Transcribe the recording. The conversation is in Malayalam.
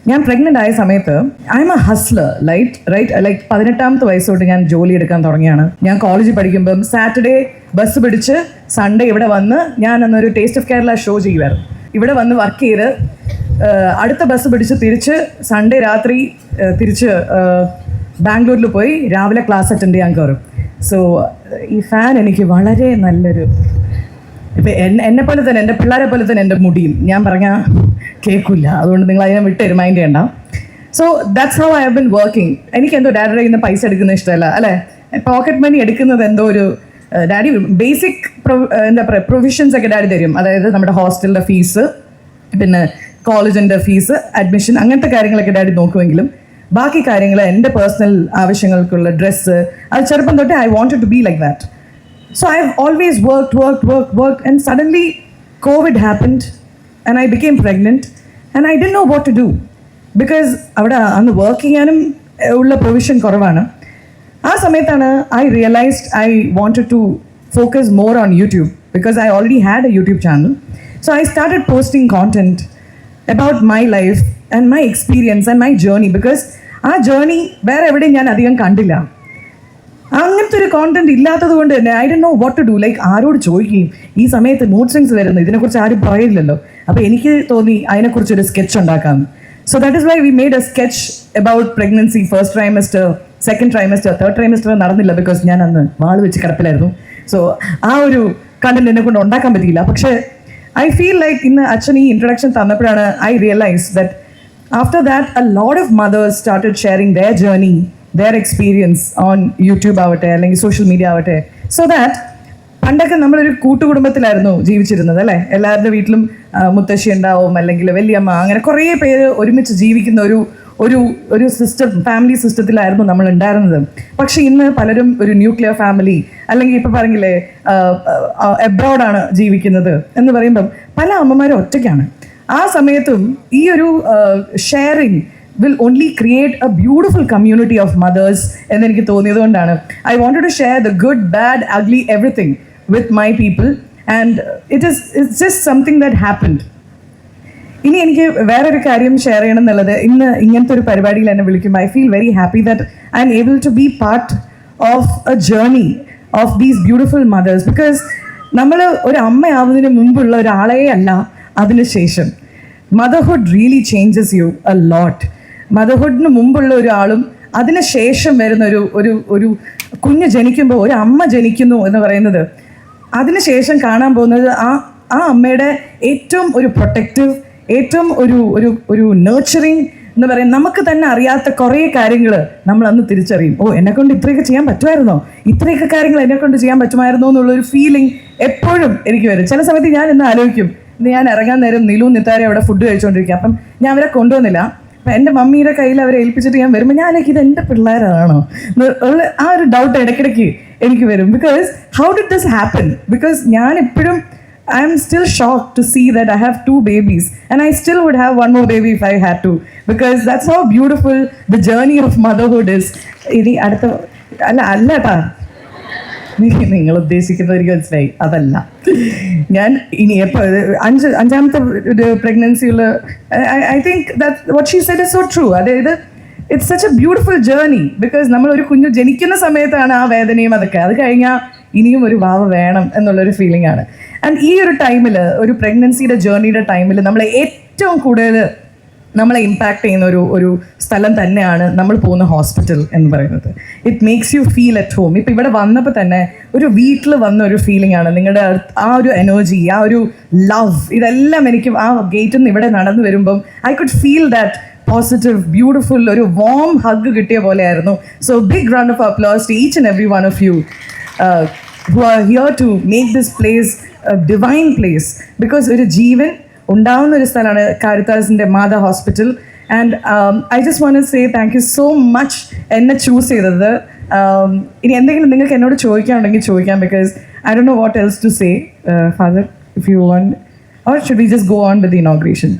ഞാൻ പ്രഗ്നൻ്റ് ആയ സമയത്ത് ഐ എം എ ഹസ്ലർ ലൈക്ക് 18ാമത്തെ വയസ്സോട്ട് ഞാൻ ജോലി എടുക്കാൻ തുടങ്ങിയാണ്. ഞാൻ കോളേജിൽ പഠിക്കുമ്പം സാറ്റർഡേ ബസ് പിടിച്ച് സൺഡേ ഇവിടെ വന്ന് ഞാൻ അന്നൊരു ടേസ്റ്റ് ഓഫ് കേരള ഷോ ചെയ്യുമായിരുന്നു. ഇവിടെ വന്ന് വർക്ക് ചെയ്ത് അടുത്ത ബസ് പിടിച്ച് തിരിച്ച് സൺഡേ രാത്രി തിരിച്ച് ബാംഗ്ലൂരിൽ പോയി രാവിലെ ക്ലാസ് അറ്റൻഡ് ചെയ്യാൻ കയറും. സോ ഈ ഫാൻ എനിക്ക് വളരെ നല്ലൊരു, ഇപ്പം എന്നെ പോലെ തന്നെ എൻ്റെ പിള്ളേരെ പോലെ തന്നെ എൻ്റെ മുടിയും ഞാൻ പറഞ്ഞാൽ കേൾക്കില്ല, അതുകൊണ്ട് നിങ്ങൾ അതിനെ വിട്ട് റിമൈൻഡ് ചെയ്യണ്ട. So that's how I have been working. എനിക്കെന്തോ ഡാഡിയുടെ കയ്യിൽ നിന്ന് പൈസ എടുക്കുന്നത് ഇഷ്ടമല്ല, അല്ലേ? പോക്കറ്റ് മണി എടുക്കുന്നത് എന്തോ ഒരു ഡാഡി ബേസിക് എന്താ പറയുക പ്രൊവിഷൻസ് ഒക്കെ ഡാഡി തരും. അതായത് നമ്മുടെ ഹോസ്റ്റലിൻ്റെ ഫീസ്, പിന്നെ കോളേജിൻ്റെ ഫീസ്, അഡ്മിഷൻ, അങ്ങനത്തെ കാര്യങ്ങളൊക്കെ ഡാഡി നോക്കുമെങ്കിലും ബാക്കി കാര്യങ്ങൾ എൻ്റെ പേഴ്സണൽ ആവശ്യങ്ങൾക്കുള്ള ഡ്രസ്സ് അത് ചെറുപ്പം തൊട്ടേ I wanted to be like that. So I've always worked and suddenly COVID happened and I became pregnant and I didn't know what to do because avada annu work cheyanum ulla provision koravana. Aa samayathana I realized I wanted to focus more on YouTube because I already had a YouTube channel. So I started posting content about my life and my experience and my journey because aa journey vera evide njan adhigam kandilla. അങ്ങനത്തെ ഒരു കോണ്ടന്റ് ഇല്ലാത്തത് കൊണ്ട് തന്നെ I don't know what to do. Like ആരോട് ചോദിക്കുകയും ഈ സമയത്ത് മൂഡ് സ്വിങ്സ് വരുന്നു, ഇതിനെക്കുറിച്ച് ആരും പറയില്ലല്ലോ. അപ്പോൾ എനിക്ക് തോന്നി അതിനെക്കുറിച്ചൊരു സ്കെച്ച് ഉണ്ടാക്കാമെന്ന്. So that is why we made a sketch about pregnancy, first trimester, second trimester, third trimester നടന്നില്ല ബിക്കോസ് ഞാൻ അന്ന് വാള് വെച്ച് കിടപ്പിലായിരുന്നു. സോ ആ ഒരു കണ്ടന്റ് എന്നെ കൊണ്ട് ഉണ്ടാക്കാൻ പറ്റിയില്ല. പക്ഷേ ഐ ഫീൽ ലൈക്ക് ഇന്ന് അച്ഛൻ ഈ ഇൻട്രൊഡക്ഷൻ തന്നപ്പോഴാണ് I realise that after that a lot of mothers started sharing their journey, their experience on YouTube ആവട്ടെ അല്ലെങ്കിൽ സോഷ്യൽ മീഡിയ ആവട്ടെ. സോ ദാറ്റ് പണ്ടൊക്കെ നമ്മളൊരു കൂട്ടുകുടുംബത്തിലായിരുന്നു ജീവിച്ചിരുന്നത്, അല്ലേ? എല്ലാവരുടെ വീട്ടിലും മുത്തശ്ശി ഉണ്ടാവും, അല്ലെങ്കിൽ വലിയമ്മ, അങ്ങനെ കുറേ പേര് ഒരുമിച്ച് ജീവിക്കുന്ന ഒരു സിസ്റ്റം, ഫാമിലി സിസ്റ്റത്തിലായിരുന്നു നമ്മൾ ഉണ്ടായിരുന്നത്. പക്ഷേ ഇന്ന് പലരും ഒരു ന്യൂക്ലിയർ ഫാമിലി, അല്ലെങ്കിൽ ഇപ്പോൾ പറഞ്ഞില്ലേ എബ്രോഡാണ് ജീവിക്കുന്നത് എന്ന് പറയുമ്പം പല അമ്മമാരും ഒറ്റയ്ക്കാണ്. ആ സമയത്തും ഈ ഒരു sharing will only create a beautiful community of mothers എന്ന് എനിക്ക് തോന്നിയതുകൊണ്ടാണ് I wanted to share the good, bad, ugly, everything with my people and it's just something that happened. ഇനി എനിക്ക് വേറൊരു കാര്യം ഷെയർ ചെയ്യണം എന്നുള്ളത്, ഇന്ന് ഇങ്ങനത്തെ ഒരു പരിപാടിയിൽ എന്നെ വിളിക്കുമ്പോൾ I feel very happy that I am able to be part of a journey of these beautiful mothers because നമ്മൾ ഒരു അമ്മയാവുന്നതിന് മുമ്പുള്ള ഒരാളെ അല്ല അതിനുശേഷം. Motherhood really changes you a lot. മദർഹുഡിന് മുമ്പുള്ള ഒരാളും അതിനുശേഷം വരുന്ന ഒരു കുഞ്ഞ് ജനിക്കുമ്പോൾ ഒരു അമ്മ ജനിക്കുന്നു എന്ന് പറയുന്നത് അതിനുശേഷം കാണാൻ പോകുന്നത് ആ അമ്മയുടെ ഏറ്റവും ഒരു പ്രൊട്ടക്റ്റീവ്, ഏറ്റവും ഒരു നേർച്ചറിങ് എന്ന് പറയും. നമുക്ക് തന്നെ അറിയാത്ത കുറേ കാര്യങ്ങൾ നമ്മൾ അന്ന് തിരിച്ചറിയും. ഓ, എന്നെക്കൊണ്ട് ഇത്രയൊക്കെ ചെയ്യാൻ പറ്റുമായിരുന്നോ, ഇത്രയൊക്കെ കാര്യങ്ങൾ എന്നെക്കൊണ്ട് ചെയ്യാൻ പറ്റുമായിരുന്നോ എന്നുള്ളൊരു ഫീലിംഗ് എപ്പോഴും എനിക്ക് വരും. ചില സമയത്ത് ഞാൻ ഇന്ന് ആലോചിക്കും, ഇന്ന് ഞാൻ ഇറങ്ങാൻ നേരം നിലു നിത്താരെ അവിടെ ഫുഡ് കഴിച്ചുകൊണ്ടിരിക്കുക, അപ്പം ഞാൻ അവരെ കൊണ്ടുവന്നില്ല. അപ്പം എൻ്റെ മമ്മിയുടെ കയ്യിൽ അവരെ ഏൽപ്പിച്ചിട്ട് ഞാൻ വരുമ്പോൾ ഞാനേക്ക് ഇത് എൻ്റെ പിള്ളേരാണോ ആ ഒരു ഡൗട്ട് ഇടയ്ക്കിടയ്ക്ക് എനിക്ക് വരും. Because how did this happen? Because ഞാൻ എപ്പോഴും I am still shocked to see that I have 2 babies and I still would have 1 more baby if I had to because that's how beautiful the journey of motherhood is. ഇനി അടുത്ത അല്ലട്ടാ നിങ്ങൾ ഉദ്ദേശിക്കുന്നത് എനിക്ക് മനസ്സിലായി, അതല്ല. ഞാൻ ഇനി എപ്പോൾ അഞ്ചാമത്തെ ഒരു പ്രഗ്നൻസിയുള്ള I think that what she said is so true. അതായത് it's such a beautiful journey because നമ്മൾ ഒരു കുഞ്ഞു ജനിക്കുന്ന സമയത്താണ് ആ വേദനയും അതൊക്കെ, അത് കഴിഞ്ഞാൽ ഇനിയും ഒരു വാവ വേണം എന്നുള്ളൊരു ഫീലിംഗ് ആണ്. ആൻഡ് ഈ ഒരു ടൈമിൽ, ഒരു പ്രഗ്നൻസിയുടെ ജേർണിയുടെ ടൈമിൽ നമ്മളെ ഏറ്റവും കൂടുതൽ നമ്മളെ ഇമ്പാക്റ്റ് ചെയ്യുന്ന ഒരു സ്ഥലം തന്നെയാണ് നമ്മൾ പോകുന്ന ഹോസ്പിറ്റൽ എന്ന് പറയുന്നത്. It makes you feel at home. ഇപ്പം ഇവിടെ വന്നപ്പോൾ തന്നെ ഒരു വീട്ടിൽ വന്ന ഒരു ഫീലിംഗ് ആണ്. നിങ്ങളുടെ ആ ഒരു എനർജി, ആ ഒരു ലവ്, ഇതെല്ലാം എനിക്ക് ആ ഗേറ്റിൽ നിന്ന് ഇവിടെ നടന്നു വരുമ്പം I could feel that positive, beautiful, ഒരു വാം ഹഗ് കിട്ടിയ പോലെയായിരുന്നു. So big round of applause to each and every one of you who are here to make this place a divine place because ഒരു ജീവൻ ഉണ്ടാവുന്ന ഒരു സ്ഥലമാണ് കാരിത്താസിൻ്റെ Mata hospital. And I just want to say thank you so much എന്നെ ചൂസ് ചെയ്തത്. ഇനി എന്തെങ്കിലും നിങ്ങൾക്ക് എന്നോട് ചോദിക്കാനുണ്ടെങ്കിൽ ചോദിക്കാം because I don't know what else to say. Father, if you want, or should we just go on with the inauguration?